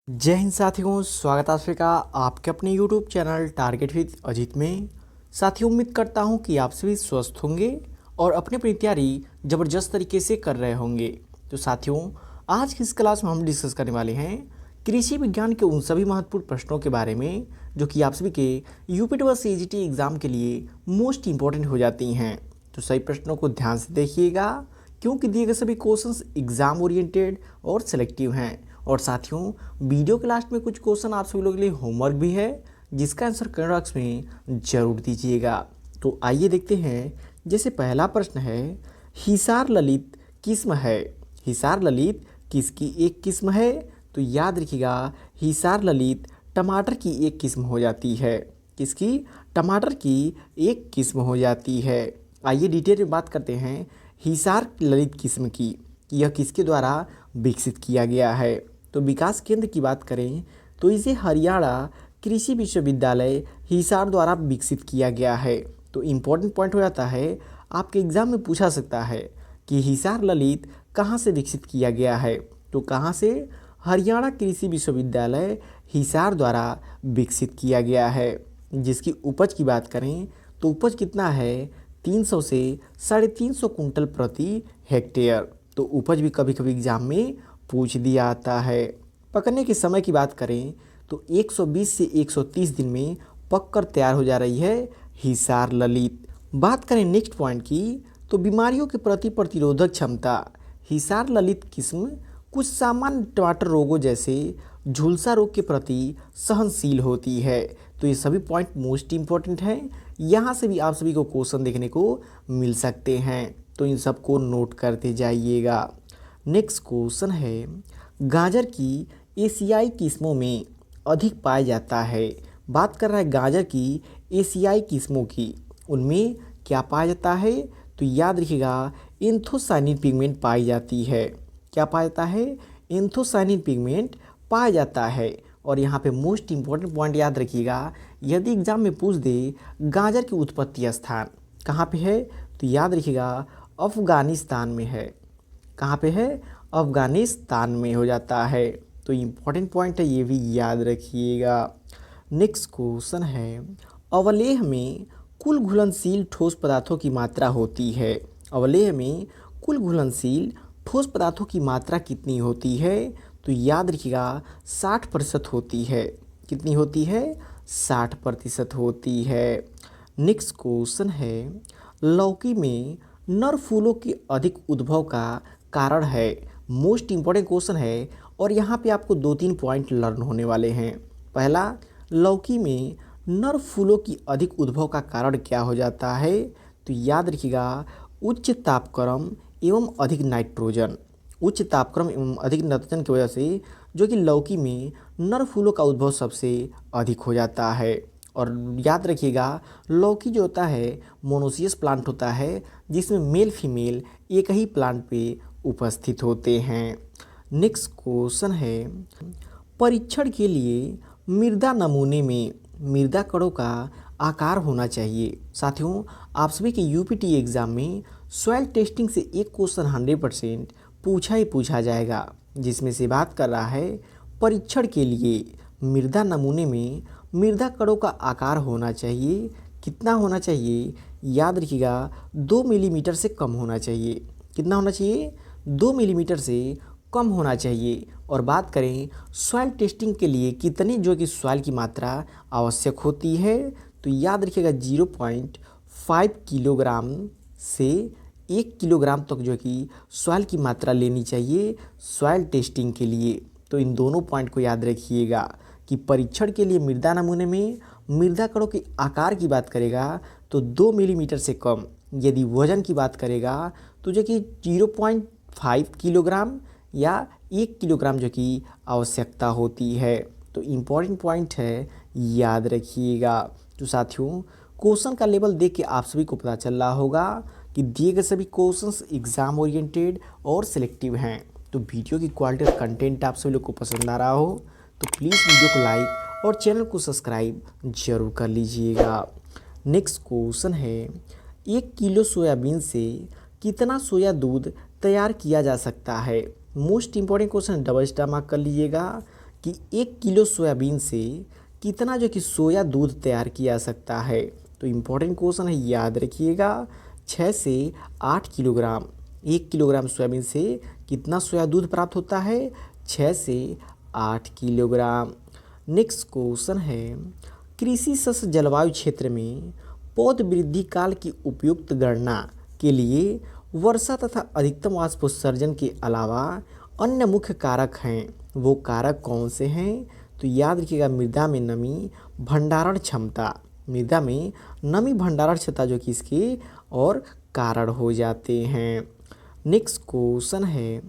जय हिंद साथियों, स्वागत है आप सभी का आपके अपने YouTube channel target with Ajit में। साथियों, उम्मीद करता हूं कि आप सभी स्वस्थ होंगे और अपनी अपनी तैयारी ज़बरदस्त तरीके से कर रहे होंगे। तो साथियों, आज की इस क्लास में हम डिस्कस करने वाले हैं कृषि विज्ञान के उन सभी महत्वपूर्ण प्रश्नों के बारे में जो कि आप सभी के यूपी व सीजीटी एग्ज़ाम के लिए मोस्ट इंपॉर्टेंट हो जाती हैं। तो सही प्रश्नों को ध्यान से देखिएगा क्योंकि दिए गए सभी क्वेश्चंस एग्जाम ओरिएंटेड और सिलेक्टिव हैं। और साथियों, वीडियो के लास्ट में कुछ क्वेश्चन आप सभी लोगों के लिए होमवर्क भी है जिसका आंसर कमेंट बॉक्स में जरूर दीजिएगा। तो आइए देखते हैं। जैसे पहला प्रश्न है, हिसार ललित किस्म है। हिसार ललित किसकी एक किस्म है? तो याद रखिएगा, हिसार ललित टमाटर की एक किस्म हो जाती है। किसकी? टमाटर की एक किस्म हो जाती है। आइए डिटेल में बात करते हैं हिसार ललित किस्म की, यह किसके द्वारा विकसित किया गया है। तो विकास केंद्र की बात करें तो इसे हरियाणा कृषि विश्वविद्यालय हिसार द्वारा विकसित किया गया है। तो इम्पोर्टेंट पॉइंट हो जाता है, आपके एग्जाम में पूछा सकता है कि हिसार ललित कहाँ से विकसित किया गया है। तो कहाँ से? हरियाणा कृषि विश्वविद्यालय हिसार द्वारा विकसित किया गया है। जिसकी उपज की बात करें तो उपज कितना है? 300 से 350 कुंटल प्रति हेक्टेयर। तो उपज भी कभी कभी एग्जाम में पूछ दिया आता है। पकने के समय की बात करें तो 120 से 130 दिन में पककर तैयार हो जा रही है हिसार ललित। बात करें नेक्स्ट पॉइंट की तो बीमारियों के प्रति प्रतिरोधक क्षमता। हिसार ललित किस्म कुछ सामान्य टमाटर रोगों जैसे झुलसा रोग के प्रति सहनशील होती है। तो ये सभी पॉइंट मोस्ट इम्पॉर्टेंट हैं। यहाँ से भी आप सभी को क्वेश्चन देखने को मिल सकते हैं, तो इन सबको नोट करते जाइएगा। नेक्स्ट क्वेश्चन है, गाजर की एशियाई किस्मों में अधिक पाया जाता है। बात कर रहा है गाजर की एशियाई किस्मों की, उनमें क्या पाया जाता है? तो याद रखिएगा, एंथोसायनिन पिगमेंट पाई जाती है। क्या पाया जाता है? एंथोसायनिन पिगमेंट पाया जाता है। और यहाँ पे मोस्ट इम्पॉर्टेंट पॉइंट याद रखिएगा, यदि एग्जाम में पूछ दे गाजर की उत्पत्ति स्थान कहाँ पे है, तो याद रखिएगा अफगानिस्तान में है। कहाँ पे है? अफगानिस्तान में हो जाता है। तो इम्पॉर्टेंट पॉइंट है, ये भी याद रखिएगा। नेक्स्ट क्वेश्चन है, अवलेह में कुल घुलनशील ठोस पदार्थों की मात्रा होती है। अवलेह में कुल घुलनशील ठोस पदार्थों की मात्रा कितनी होती है? तो याद रखिएगा 60% होती है। कितनी होती है? 60% होती है। नेक्स्ट क्वेश्चन है, लौकी में नर फूलों के अधिक उद्भव का कारण है। मोस्ट इम्पॉर्टेंट क्वेश्चन है और यहाँ पे आपको 2-3 पॉइंट लर्न होने वाले हैं। पहला, लौकी में नर फूलों की अधिक उद्भव का कारण क्या हो जाता है? तो याद रखिएगा उच्च तापक्रम एवं अधिक नाइट्रोजन। उच्च तापक्रम एवं अधिक नाइट्रोजन की वजह से जो कि लौकी में नर फूलों का उद्भव सबसे अधिक हो जाता है। और याद रखिएगा, लौकी जो होता है मोनोसियस प्लांट होता है जिसमें मेल फीमेल एक ही प्लांट पे उपस्थित होते हैं। नेक्स्ट क्वेश्चन है, परीक्षण के लिए मृदा नमूने में मृदा कणों का आकार होना चाहिए। साथियों, आप सभी के यूपीटी एग्जाम में सॉइल टेस्टिंग से एक क्वेश्चन 100% पूछा ही पूछा जाएगा, जिसमें से बात कर रहा है परीक्षण के लिए मृदा नमूने में मृदा कणों का आकार होना चाहिए। कितना होना चाहिए? याद रखिएगा 2 मिलीमीटर से कम होना चाहिए। कितना होना चाहिए? 2 मिलीमीटर से कम होना चाहिए। और बात करें सॉइल टेस्टिंग के लिए कितनी जो कि सॉइल की मात्रा आवश्यक होती है, तो याद रखिएगा 0.5 किलोग्राम से 1 किलोग्राम तक जो कि सॉइल की मात्रा लेनी चाहिए सॉइल टेस्टिंग के लिए। तो इन दोनों पॉइंट को याद रखिएगा कि परीक्षण के लिए मृदा नमूने में मृदा कणों के आकार की बात करेगा तो 2 मिलीमीटर से कम, यदि वजन की बात करेगा तो जो कि 0.5 किलोग्राम या 1 किलोग्राम जो कि आवश्यकता होती है। तो इम्पॉर्टेंट पॉइंट है, याद रखिएगा। तो साथियों, क्वेश्चन का लेवल देख के आप सभी को पता चल रहा होगा कि दिए गए सभी क्वेश्चंस एग्जाम ओरिएंटेड और सिलेक्टिव हैं। तो वीडियो की क्वालिटी और कंटेंट आप सभी लोग को पसंद आ रहा हो तो प्लीज़ वीडियो को लाइक और चैनल को सब्सक्राइब जरूर कर लीजिएगा। नेक्स्ट क्वेश्चन है, 1 किलो सोयाबीन से कितना सोया दूध तैयार किया जा सकता है? Most important question, double star mark कर लीजिएगा कि 1 किलो सोयाबीन से कितना जो कि सोया दूध तैयार किया जा सकता है। तो इम्पोर्टेंट क्वेश्चन है, याद रखिएगा। 6 से 8 किलोग्राम, 1 किलोग्राम सोयाबीन से कितना सोया दूध प्राप्त होता है? 6 से 8 किलोग्राम। नेक्स्ट क्वेश्चन है, कृषि शस्य जलवायु क्षेत्र में पौध वृद्धि काल की उपयुक्त गणना के लिए वर्षा तथा अधिकतम वाष्पोत्सर्जन के अलावा अन्य मुख्य कारक हैं। वो कारक कौन से हैं? तो याद रखिएगा, मृदा में नमी भंडारण क्षमता, मृदा में नमी भंडारण क्षमता जो कि इसके और कारण हो जाते हैं। नेक्स्ट क्वेश्चन है,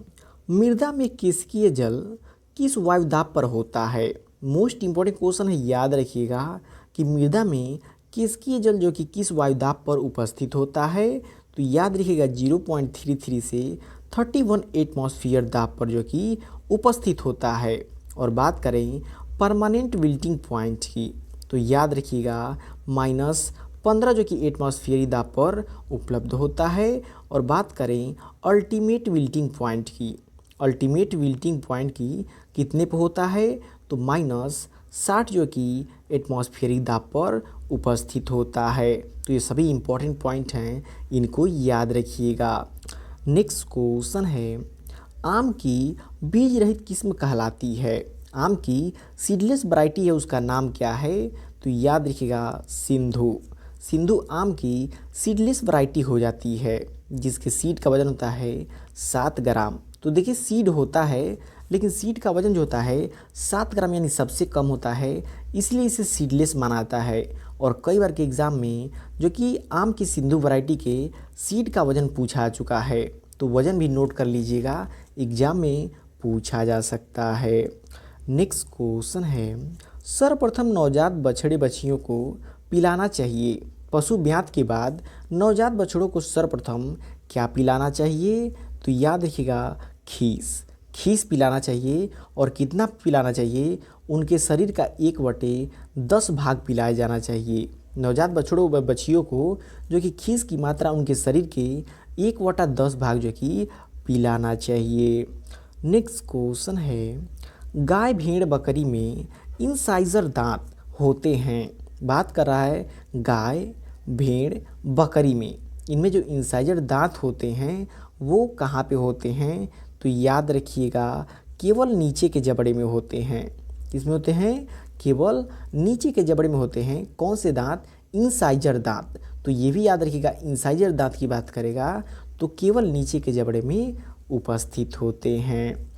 मृदा में केशिकीय जल किस वायुदाब पर होता है? मोस्ट इंपॉर्टेंट क्वेश्चन है, याद रखिएगा कि मृदा में केशिकीय जल जो कि किस वायुदाब पर उपस्थित होता है? तो याद रखिएगा 0.33 से 31 एटमॉस्फेयर दाब पर जो कि उपस्थित होता है। और बात करें परमानेंट विल्टिंग पॉइंट की, तो याद रखिएगा -15 जो कि एटमॉस्फेयरी दाब पर उपलब्ध होता है। और बात करें अल्टीमेट विल्टिंग पॉइंट की, अल्टीमेट विल्टिंग पॉइंट की कितने पे होता है? तो -60 जो कि एटमॉस्फेरिक दाब पर उपस्थित होता है। तो ये सभी इंपॉर्टेंट पॉइंट हैं, इनको याद रखिएगा। नेक्स्ट क्वेश्चन है, आम की बीज रहित किस्म कहलाती है? आम की सीडलेस वैरायटी है, उसका नाम क्या है? तो याद रखिएगा सिंधु। सिंधु आम की सीडलेस वैरायटी हो जाती है, जिसके सीड का वजन होता है 7 ग्राम। तो देखिए, सीड होता है लेकिन सीड का वजन जो होता है 7 ग्राम, यानी सबसे कम होता है, इसलिए इसे सीडलेस माना जाता है। और कई बार के एग्ज़ाम में जो कि आम की सिंधु वैरायटी के सीड का वजन पूछा चुका है, तो वजन भी नोट कर लीजिएगा, एग्ज़ाम में पूछा जा सकता है। नेक्स्ट क्वेश्चन है, सर्वप्रथम नवजात बछड़े बछियों को पिलाना चाहिए? पशु ब्यात के बाद नवजात बछड़ों को सर्वप्रथम क्या पिलाना चाहिए? तो याद रखिएगा खीस, खीस पिलाना चाहिए। और कितना पिलाना चाहिए? उनके शरीर का 1/10 भाग पिलाया जाना चाहिए। नवजात बछड़ों व बछियों को जो कि खीस की मात्रा उनके शरीर के 1/10 भाग जो कि पिलाना चाहिए। नेक्स्ट क्वेश्चन है, गाय भेड़ बकरी में इंसाइजर दांत होते हैं? बात कर रहा है गाय भेड़ बकरी में, इनमें जो इंसाइजर दांत होते हैं वो कहाँ पे होते हैं? तो याद रखिएगा केवल नीचे के जबड़े में होते हैं। किसमें होते हैं? केवल नीचे के जबड़े में होते हैं। कौन से दांत? इंसाइजर दांत। तो ये भी याद रखिएगा, इंसाइजर दांत की बात करेगा तो केवल नीचे के जबड़े में उपस्थित होते हैं।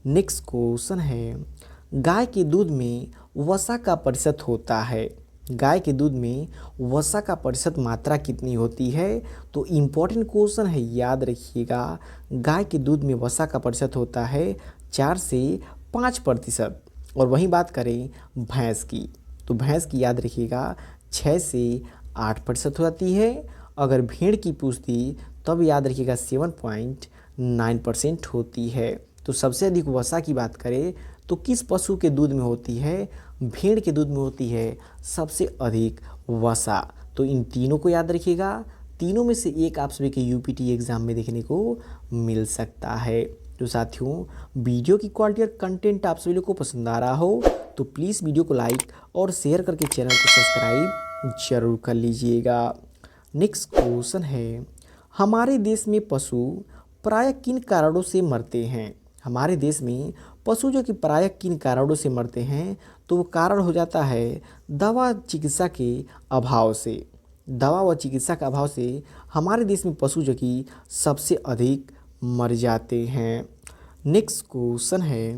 नेक्स्ट क्वेश्चन है, गाय के दूध में वसा का प्रतिशत होता है? गाय के दूध में वसा का प्रतिशत मात्रा कितनी होती है? तो इम्पॉर्टेंट क्वेश्चन है, याद रखिएगा, गाय के दूध में वसा का प्रतिशत होता है 4 से 5%। और वहीं बात करें भैंस की, तो भैंस की याद रखिएगा 6 से 8% हो जाती है। अगर भेड़ की पूछती तब याद रखिएगा 7.9% होती है। तो सबसे अधिक वसा की बात करें तो किस पशु के दूध में होती है? भेड़ के दूध में होती है सबसे अधिक वसा। तो इन तीनों को याद रखिएगा, तीनों में से एक आप सभी के यूपीटी एग्ज़ाम में देखने को मिल सकता है। तो साथियों, वीडियो की क्वालिटी और कंटेंट आप सभी लोग को पसंद आ रहा हो तो प्लीज़ वीडियो को लाइक और शेयर करके चैनल को सब्सक्राइब जरूर कर लीजिएगा। नेक्स्ट क्वेश्चन है, हमारे देश में पशु प्रायः किन कारणों से मरते हैं? हमारे देश में पशु जो कि प्रायः किन कारणों से मरते हैं? तो वो कारण हो जाता है दवा चिकित्सा के अभाव से। दवा व चिकित्सा के अभाव से हमारे देश में पशु जो कि सबसे अधिक मर जाते हैं। नेक्स्ट क्वेश्चन है,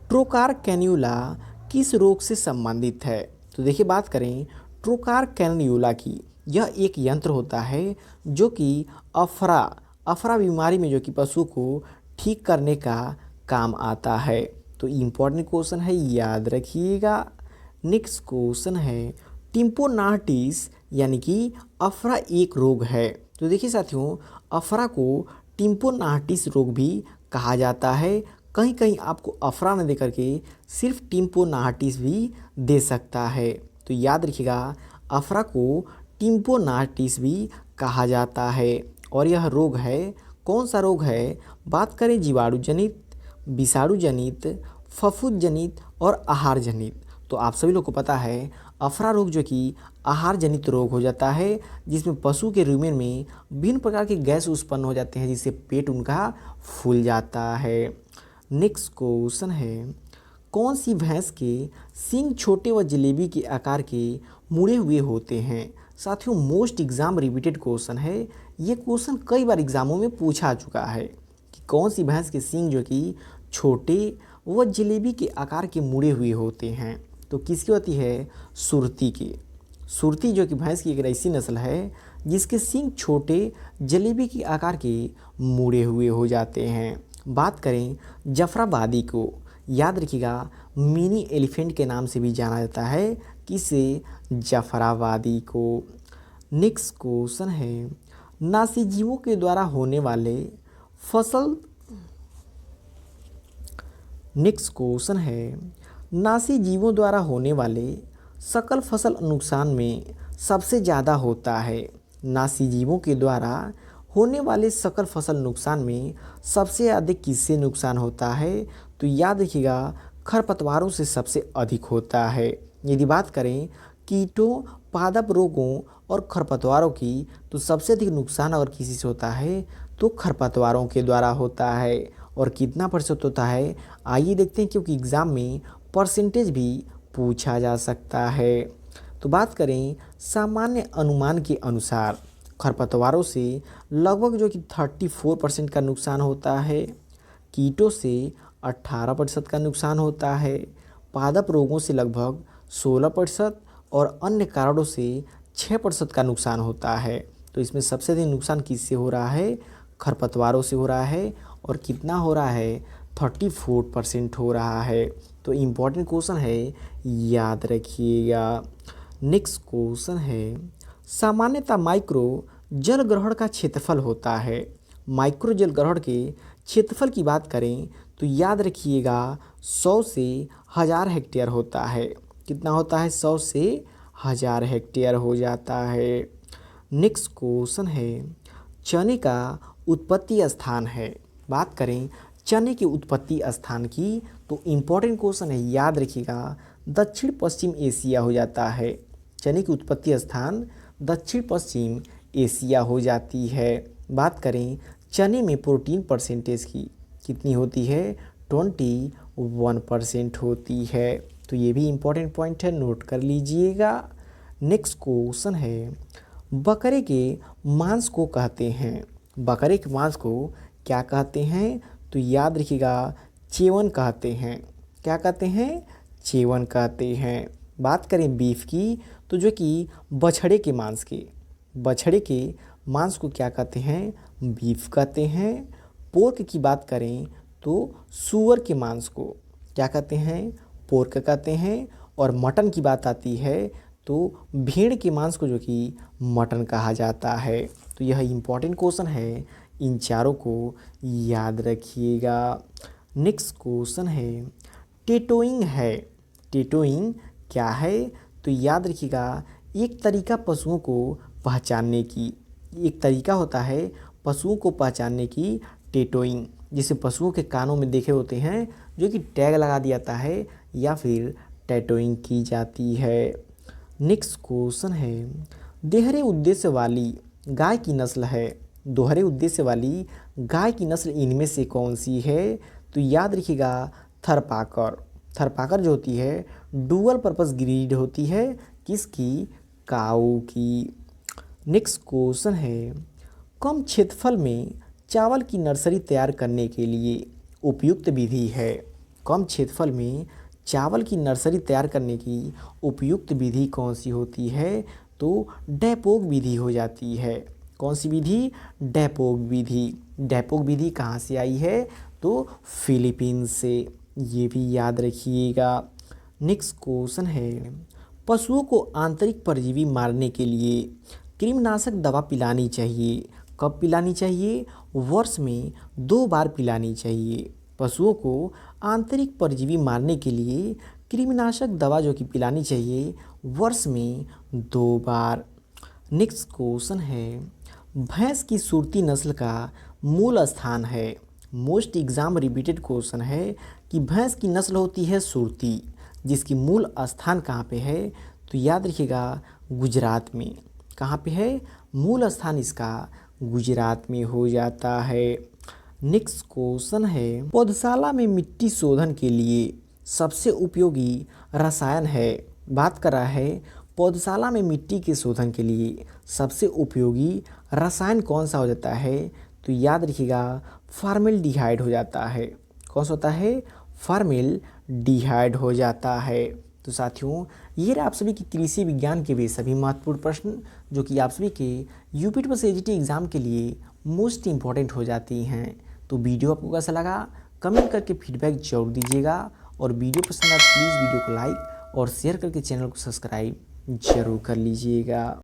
ट्रोकार कैन्यूला किस रोग से संबंधित है? तो देखिए, बात करें ट्रोकार कैन्यूला की, यह एक यंत्र होता है जो कि अफरा बीमारी में जो कि पशु को ठीक करने का काम आता है। तो इम्पॉर्टेंट क्वेश्चन है, याद रखिएगा। नेक्स्ट क्वेश्चन है, टिम्पोनार्टिस यानी कि अफरा एक रोग है? तो देखिए साथियों, अफरा को टिम्पोनार्टिस रोग भी कहा जाता है। कहीं कहीं आपको अफरा न दे करके सिर्फ टिम्पोनार्टिस भी दे सकता है। तो याद रखिएगा, अफरा को टिम्पोनार्टिस भी कहा जाता है। और यह रोग है, कौन सा रोग है? बात करें जीवाणु जनित, विषाणु जनित, फफूंद जनित और आहार जनित। तो आप सभी लोग को पता है अफरा रोग जो कि आहार जनित रोग हो जाता है, जिसमें पशु के रुमेन में विभिन्न प्रकार के गैस उत्पन्न हो जाते हैं, जिससे पेट उनका फूल जाता है। नेक्स्ट क्वेश्चन है, कौन सी भैंस के सींग छोटे व जलेबी के आकार के मुड़े हुए होते हैं? साथियों, मोस्ट एग्जाम रिपीटेड क्वेश्चन है। ये क्वेश्चन कई बार एग्जामों में पूछा चुका है कि कौन सी भैंस के सींग जो कि छोटे व जलेबी के आकार के मुड़े हुए होते हैं? तो किसकी होती है? सुरती की। सुरती जो कि भैंस की एक ऐसी नस्ल है जिसके सींग छोटे जलेबी के आकार के मुड़े हुए हो जाते हैं। बात करें जफराबादी को, याद रखिएगा मिनी एलिफेंट के नाम से भी जाना जाता है, किसे? जफराबादी को। नेक्स्ट क्वेश्चन है, नासीजीवों के द्वारा होने वाले फसल नेक्स्ट क्वेश्चन है, नासीजीवों द्वारा होने वाले सकल फसल नुकसान में सबसे ज़्यादा होता है। नासीजीवों के द्वारा होने वाले सकल फसल नुकसान में सबसे अधिक किससे नुकसान होता है? तो याद रखिएगा खरपतवारों से सबसे अधिक होता है। यदि बात करें कीटों, पादप रोगों और खरपतवारों की, तो सबसे अधिक नुकसान अगर किसी से होता है तो खरपतवारों के द्वारा होता है। और कितना प्रतिशत होता है, आइए देखते हैं, क्योंकि एग्ज़ाम में परसेंटेज भी पूछा जा सकता है। तो बात करें सामान्य अनुमान के अनुसार खरपतवारों से लगभग जो कि 34% का नुकसान होता है, कीटों से 18% का नुकसान होता है, पादप रोगों से लगभग 16% और अन्य कारणों से 6% का नुकसान होता है। तो इसमें सबसे अधिक नुकसान किससे हो रहा है? खरपतवारों से हो रहा है। और कितना हो रहा है? 34% हो रहा है। तो इम्पॉर्टेंट क्वेश्चन है, याद रखिएगा। नेक्स्ट क्वेश्चन है, सामान्यतः माइक्रो जल ग्रहण का क्षेत्रफल होता है। माइक्रो जल ग्रहण के क्षेत्रफल की बात करें तो याद रखिएगा 100 से 1000 हेक्टेयर होता है। कितना होता है? 100 से 1000 हेक्टेयर हो जाता है। नेक्स्ट क्वेश्चन है, चने का उत्पत्ति स्थान है। बात करें चने के उत्पत्ति स्थान की तो इम्पोर्टेंट क्वेश्चन है, याद रखिएगा दक्षिण पश्चिम एशिया हो जाता है। चने की उत्पत्ति स्थान दक्षिण पश्चिम एशिया हो जाती है। बात करें चने में प्रोटीन परसेंटेज की, कितनी होती है? 21% होती है। तो ये भी इम्पोर्टेंट पॉइंट है, नोट कर लीजिएगा। नेक्स्ट क्वेश्चन है, बकरे के मांस को कहते हैं। बकरे के मांस को क्या कहते हैं? तो याद रखिएगा चेवन कहते हैं। क्या कहते हैं? चेवन कहते हैं। बात करें बीफ की तो जो कि बछड़े के मांस को क्या कहते हैं? बीफ कहते हैं। पोर्क की बात करें तो सूअर के मांस को क्या कहते हैं? पोर्क कहते हैं। और मटन की बात आती है तो भेड़ के मांस को जो कि मटन कहा जाता है। तो यह इम्पॉर्टेंट क्वेश्चन है, इन चारों को याद रखिएगा। नेक्स्ट क्वेश्चन है, टेटोइंग है। टेटोइंग क्या है? तो याद रखिएगा एक तरीका पशुओं को पहचानने की, एक तरीका होता है पशुओं को पहचानने की, टेटोइंग, जिसे पशुओं के कानों में देखे होते हैं जो कि टैग लगा दिया जाता है या फिर टैटोइंग की जाती है। नेक्स्ट क्वेश्चन है, दोहरे उद्देश्य वाली गाय की नस्ल है। दोहरे उद्देश्य वाली गाय की नस्ल इनमें से कौन सी है? तो याद रखिएगा थरपाकर। थरपाकर जो होती है डुअल पर्पस ग्रीड होती है, किसकी? काऊ की। नेक्स्ट क्वेश्चन है, कम क्षेत्रफल में चावल की नर्सरी तैयार करने के लिए उपयुक्त विधि है। कम क्षेत्रफल में चावल की नर्सरी तैयार करने की उपयुक्त विधि कौन सी होती है? तो डैपोग विधि हो जाती है। कौन सी विधि? डैपोग विधि। डैपोग विधि कहाँ से आई है? तो फिलीपींस से, ये भी याद रखिएगा। नेक्स्ट क्वेश्चन है, पशुओं को आंतरिक परजीवी मारने के लिए कृमिनाशक दवा पिलानी चाहिए। कब पिलानी चाहिए? वर्ष में 2 बार पिलानी चाहिए। पशुओं को आंतरिक परजीवी मारने के लिए कृमिनाशक दवा जो कि पिलानी चाहिए वर्ष में 2 बार। नेक्स्ट क्वेश्चन है, भैंस की सुरती नस्ल का मूल स्थान है। मोस्ट एग्जाम रिपीटेड क्वेश्चन है कि भैंस की नस्ल होती है सुरती, जिसकी मूल स्थान कहाँ पे है? तो याद रखिएगा गुजरात में। कहाँ पे है? मूल स्थान इसका गुजरात में हो जाता है। नेक्स्ट क्वेश्चन है, पौधशाला में मिट्टी शोधन के लिए सबसे उपयोगी रसायन है। बात कर रहा है पौधशाला में मिट्टी के शोधन के लिए सबसे उपयोगी रसायन कौन सा हो जाता है? तो याद रखिएगा फॉर्मेल्डिहाइड हो जाता है। कौन सा होता है? फॉर्मेल्डिहाइड हो जाता है। तो साथियों ये रहा आप सभी की कृषि विज्ञान के भी सभी महत्वपूर्ण प्रश्न जो कि आप सभी के यूपी प्लस एजीटी एग्जाम के लिए मोस्ट इंपॉर्टेंट हो जाती हैं। तो वीडियो आपको कैसा लगा कमेंट करके फीडबैक जरूर दीजिएगा, और वीडियो पसंद आए तो प्लीज़ वीडियो को लाइक और शेयर करके चैनल को सब्सक्राइब जरूर कर लीजिएगा।